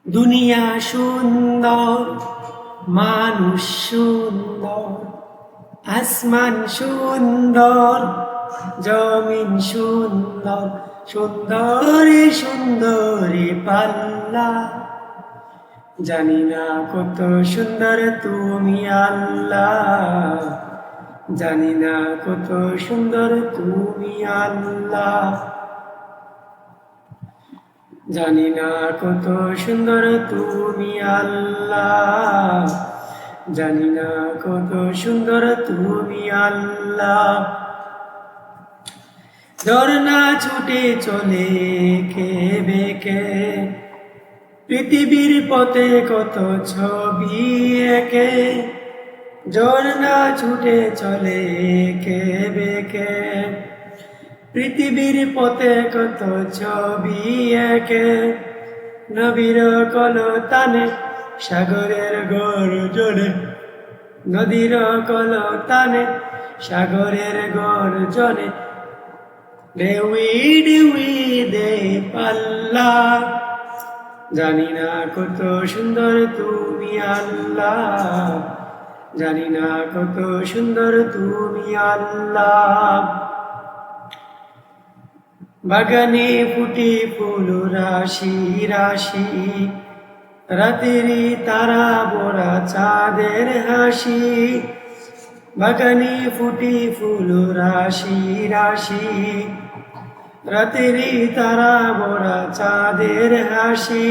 দুনিয়া সুন্দর, মানুষ সুন্দর, আসমান সুন্দর, জমিন সুন্দর, সুন্দরে সুন্দরে পাল্লা। জানি না কত সুন্দর তুমি আল্লাহ, জানি না কত সুন্দর তুমি আল্লাহ, জানি না কত সুন্দর তুমি আল্লাহ, জানি না কত সুন্দর তুমি আল্লাহ। ঝর্ণা ছুটে চলে কে বেকে, পৃথিবীর পথে কত ছবি একে। ঝর্ণা ছুটে চলে কে বেকে, পৃথিবীর পথে কত ছবি একে। নবীর কলতানে সাগরের গর্জনে, নদীর কলতানে সাগরের গর্জনে, ঢেউই ঢেউই দে পাল্লা। জানি না কত সুন্দর তুমি আল্লাহ, জানি না কত সুন্দর তুমি আল্লাহ। বাগানে ফুটে ফুল রাশি রাশি, রাতেরি তারা ভরা চাঁদের হাসি। বাগানে ফুটে ফুল রাশি রাশি, রাতেরি তারা ভরা চাঁদের হাসি।